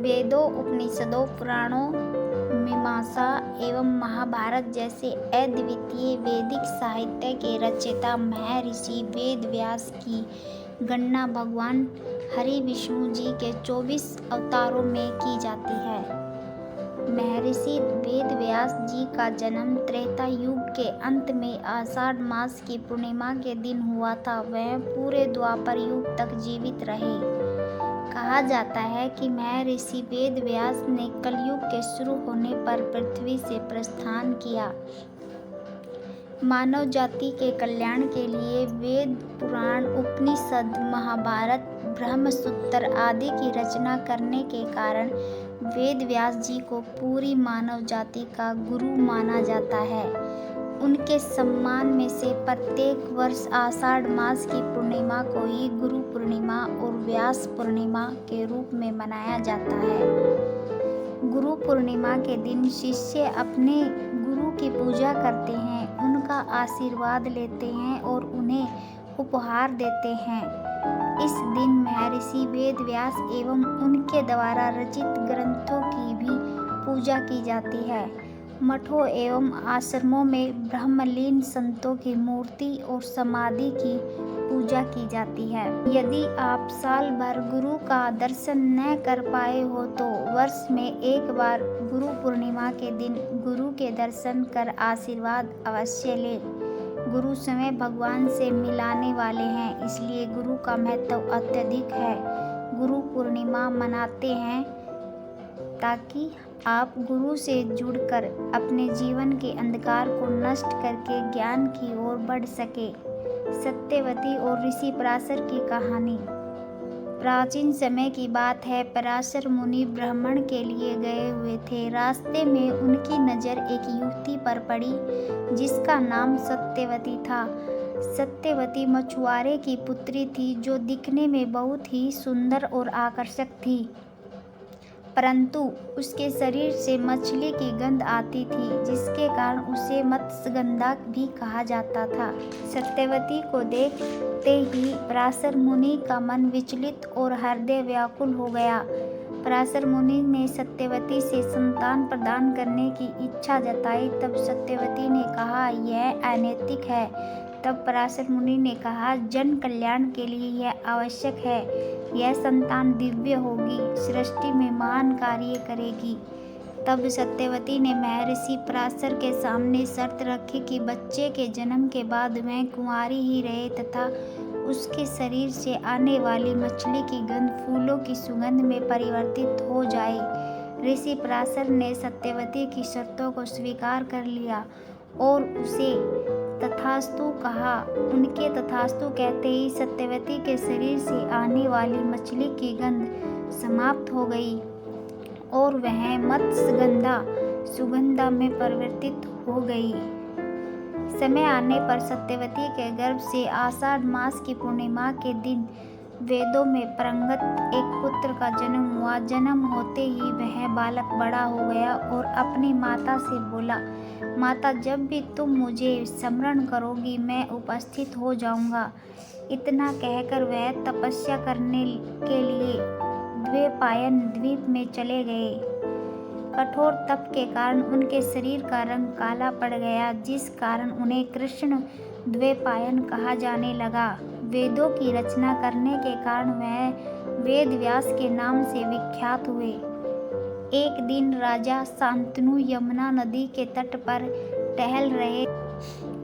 वेदों, उपनिषदों, पुराणों, मीमांसा एवं महाभारत जैसे अद्वितीय वैदिक साहित्य के रचयिता महर्षि वेद व्यास की गणना भगवान हरि विष्णु जी के 24 अवतारों में की जाती है। महर्षि वेद व्यास जी का जन्म त्रेता युग के अंत में आषाढ़ मास की पूर्णिमा के दिन हुआ था। वह पूरे द्वापर युग तक जीवित रहे। कहा जाता है कि महर्षि वेद व्यास ने कलयुग के शुरू होने पर पृथ्वी से प्रस्थान किया। मानव जाति के कल्याण के लिए वेद, पुराण, उपनिषद, महाभारत, ब्रह्मसूत्र आदि की रचना करने के कारण वेद व्यास जी को पूरी मानव जाति का गुरु माना जाता है। उनके सम्मान में से प्रत्येक वर्ष आषाढ़ मास की पूर्णिमा को ही गुरु पूर्णिमा और व्यास पूर्णिमा के रूप में मनाया जाता है। गुरु पूर्णिमा के दिन शिष्य अपने गुरु की पूजा करते हैं, उनका आशीर्वाद लेते हैं और उन्हें उपहार देते हैं। इस दिन महर्षि वेद व्यास एवं उनके द्वारा रचित ग्रंथों की भी पूजा की जाती है। मठों एवं आश्रमों में ब्रह्मलीन संतों की मूर्ति और समाधि की पूजा की जाती है। यदि आप साल भर गुरु का दर्शन न कर पाए हो तो वर्ष में एक बार गुरु पूर्णिमा के दिन गुरु के दर्शन कर आशीर्वाद अवश्य लें। गुरु स्वयं भगवान से मिलाने वाले हैं, इसलिए गुरु का महत्व अत्यधिक है। गुरु पूर्णिमा मनाते हैं ताकि आप गुरु से जुड़कर अपने जीवन के अंधकार को नष्ट करके ज्ञान की ओर बढ़ सके। सत्यवती और ऋषि पराशर की कहानी। प्राचीन समय की बात है। पराशर मुनि भ्रमण के लिए गए हुए थे। रास्ते में उनकी नज़र एक युवती पर पड़ी जिसका नाम सत्यवती था। सत्यवती मछुआरे की पुत्री थी जो दिखने में बहुत ही सुंदर और आकर्षक थी, परंतु उसके शरीर से मछली की गंध आती थी, जिसके कारण उसे मत्स्यगंधा भी कहा जाता था। सत्यवती को देखते ही पराशर मुनि का मन विचलित और हृदय व्याकुल हो गया। पराशर मुनि ने सत्यवती से संतान प्रदान करने की इच्छा जताई। तब सत्यवती ने कहा, यह अनैतिक है। तब पराशर मुनि ने कहा, जन कल्याण के लिए यह आवश्यक है। यह संतान दिव्य होगी, सृष्टि में महान कार्य करेगी। तब सत्यवती ने महर्षि पराशर के सामने शर्त रखी कि बच्चे के जन्म के बाद वह कुंवारी ही रहे तथा उसके शरीर से आने वाली मछली की गंध फूलों की सुगंध में परिवर्तित हो जाए। ऋषि पराशर ने सत्यवती की शर्तों को स्वीकार कर लिया और उसे तथास्तु कहा। उनके तथास्तु कहते ही सत्यवती के शरीर से आने वाली मछली की गंध समाप्त हो गई और वह मत्स्यगंधा सुगंधा में परिवर्तित हो गई। समय आने पर सत्यवती के गर्भ से आषाढ़ मास की पूर्णिमा के दिन वेदों में परंगत एक पुत्र का जन्म हुआ। जन्म होते ही वह बालक बड़ा हो गया और अपनी माता से बोला, माता, जब भी तुम मुझे स्मरण करोगी मैं उपस्थित हो जाऊंगा। इतना कहकर वह तपस्या करने के लिए द्वैपायन द्वीप में चले गए। कठोर तप के कारण उनके शरीर का रंग काला पड़ गया, जिस कारण उन्हें कृष्ण द्वैपायन कहा जाने लगा। वेदों की रचना करने के कारण वह वेद व्यास के नाम से विख्यात हुए। एक दिन राजा शांतनु यमुना नदी के तट पर टहल रहे,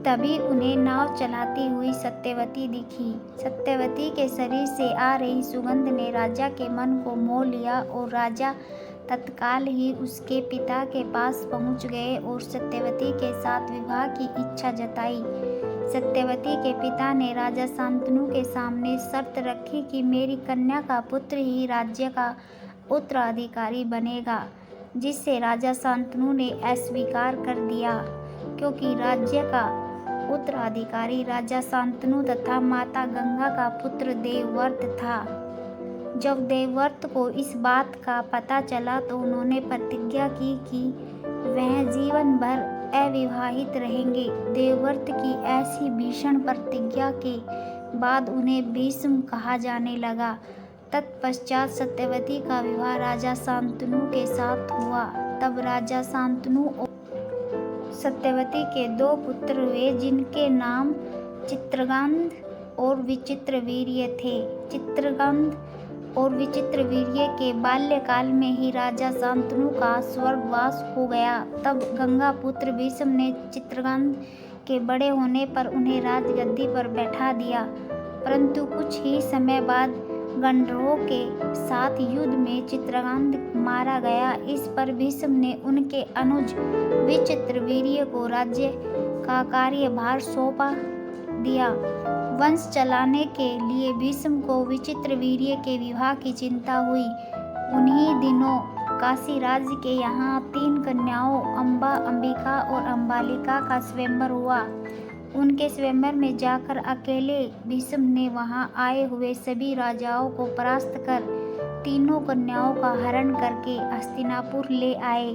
तभी उन्हें नाव चलाती हुई सत्यवती दिखी। सत्यवती के शरीर से आ रही सुगंध ने राजा के मन को मोह लिया और राजा तत्काल ही उसके पिता के पास पहुंच गए और सत्यवती के साथ विवाह की इच्छा जताई। सत्यवती के पिता ने राजा शांतनु के सामने शर्त रखी कि मेरी कन्या का पुत्र ही राज्य का उत्तराधिकारी बनेगा, जिससे राजा शांतनु ने अस्वीकार कर दिया, क्योंकि राज्य का उत्तराधिकारी राजा शांतनु तथा माता गंगा का पुत्र देवव्रत था। जब देवव्रत को इस बात का पता चला तो उन्होंने प्रतिज्ञा की कि वह जीवन भर अविवाहित रहेंगे। देवव्रत की ऐसी भीषण प्रतिज्ञा के बाद उन्हें भीष्म कहा जाने लगा। तत्पश्चात सत्यवती का विवाह राजा शांतनु के साथ हुआ। तब राजा शांतनु और सत्यवती के 2 पुत्र हुए, जिनके नाम चित्रगंध और विचित्रवीर्य थे। चित्रगंध और विचित्रवीर्य के बाल्यकाल में ही राजा शांतनु का स्वर्गवास हो गया। तब गंगापुत्र भीष्म ने चित्रगंध के बड़े होने पर उन्हें राजगद्दी पर बैठा दिया, परंतु कुछ ही समय बाद गंधर्वों के साथ युद्ध में चित्रगंध मारा गया। इस पर भीष्म ने उनके अनुज विचित्रवीर्य को राज्य का कार्यभार सौंपा दिया। वंश चलाने के लिए भीष्म को विचित्रवीर्य के विवाह की चिंता हुई। उन्हीं दिनों काशी राज्य के यहाँ 3 कन्याओं अम्बा, अंबिका और अम्बालिका का स्वयंवर हुआ। उनके स्वयंवर में जाकर अकेले भीष्म ने वहां आए हुए सभी राजाओं को परास्त कर तीनों कन्याओं का हरण करके हस्तिनापुर ले आए।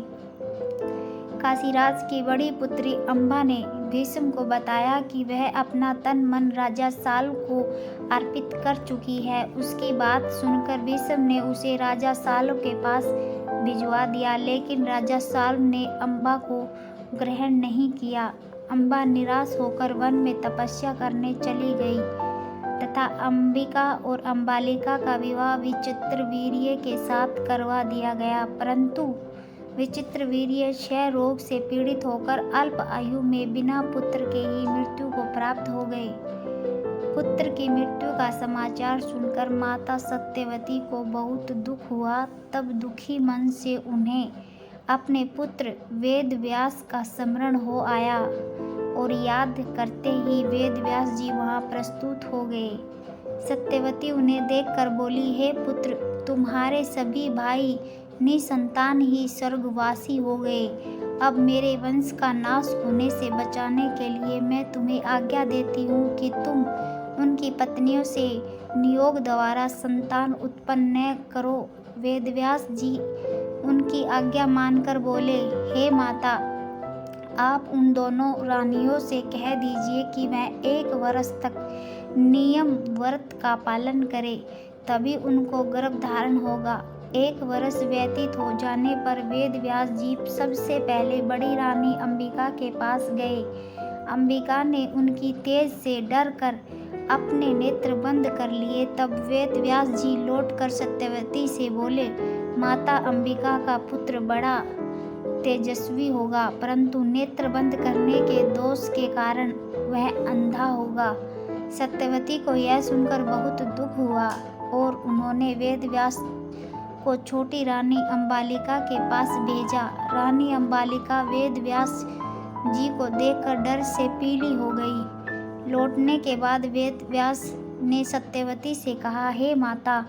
काशीराज की बड़ी पुत्री अम्बा ने भीष्म को बताया कि वह अपना तन मन राजा साल को अर्पित कर चुकी है। उसकी बात सुनकर भीष्म ने उसे राजा साल के पास भिजवा दिया, लेकिन राजा साल ने अम्बा को ग्रहण नहीं किया। अम्बा निराश होकर वन में तपस्या करने चली गई तथा अंबिका और अम्बालिका का विवाह विचित्रवीर्य के साथ करवा दिया गया, परंतु विचित्रवीर्य क्षय रोग से पीड़ित होकर अल्प आयु में बिना पुत्र के ही मृत्यु को प्राप्त हो गए। पुत्र की मृत्यु का समाचार सुनकर माता सत्यवती को बहुत दुख हुआ। तब दुखी मन से उन्हें अपने पुत्र वेदव्यास का स्मरण हो आया और याद करते ही वेदव्यास जी वहां प्रस्तुत हो गए। सत्यवती उन्हें देखकर बोली, हे पुत्र, तुम्हारे सभी भाई निसंतान ही स्वर्गवासी हो गए। अब मेरे वंश का नाश होने से बचाने के लिए मैं तुम्हें आज्ञा देती हूँ कि तुम उनकी पत्नियों से नियोग द्वारा संतान उत्पन्न न करो। वेदव्यास जी उनकी आज्ञा मानकर बोले, हे माता, आप उन दोनों रानियों से कह दीजिए कि वह 1 वर्ष तक नियम व्रत का पालन करें, तभी उनको गर्भ धारण होगा। 1 वर्ष व्यतीत हो जाने पर वेदव्यास जी सबसे पहले बड़ी रानी अंबिका के पास गए। अंबिका ने उनकी तेज से डर कर अपने नेत्र बंद कर लिए। तब वेदव्यास जी लौटकर सत्यवती से बोले, माता अंबिका का पुत्र बड़ा तेजस्वी होगा, परंतु नेत्र बंद करने के दोष के कारण वह अंधा होगा। सत्यवती को यह सुनकर बहुत दुख हुआ और उन्होंने वेदव्यास को छोटी रानी अंबालिका के पास भेजा। रानी अंबालिका वेदव्यास जी को देखकर डर से पीली हो गई। लौटने के बाद वेदव्यास ने सत्यवती से कहा, हे माता,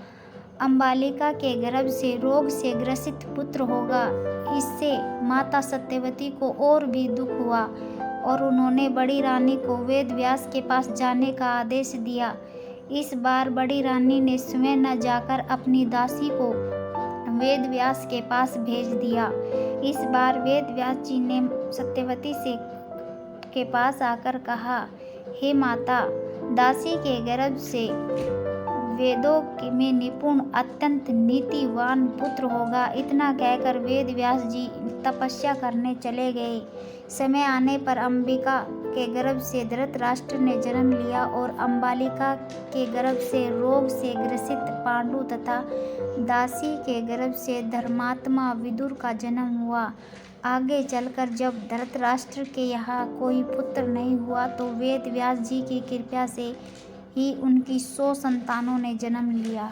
अंबालिका के गर्भ से रोग से ग्रसित पुत्र होगा। इससे माता सत्यवती को और भी दुख हुआ और उन्होंने बड़ी रानी को वेदव्यास के पास जाने का आदेश दिया। इस बार बड़ी रानी ने स्वयं न जाकर अपनी दासी को वेदव्यास के पास भेज दिया। इस बार वेदव्यास जी ने सत्यवती से के पास आकर कहा, हे माता, दासी के गर्भ से वेदों में निपुण अत्यंत नीतिवान पुत्र होगा। इतना कहकर वेदव्यास जी तपस्या करने चले गए। समय आने पर अंबिका के गर्भ से धृतराष्ट्र ने जन्म लिया और अंबालिका के गर्भ से रोग से ग्रसित पांडु तथा दासी के गर्भ से धर्मात्मा विदुर का जन्म हुआ। आगे चलकर जब धृतराष्ट्र के यहाँ कोई पुत्र नहीं हुआ तो वेदव्यास जी की कृपा से ही उनकी 100 संतानों ने जन्म लिया।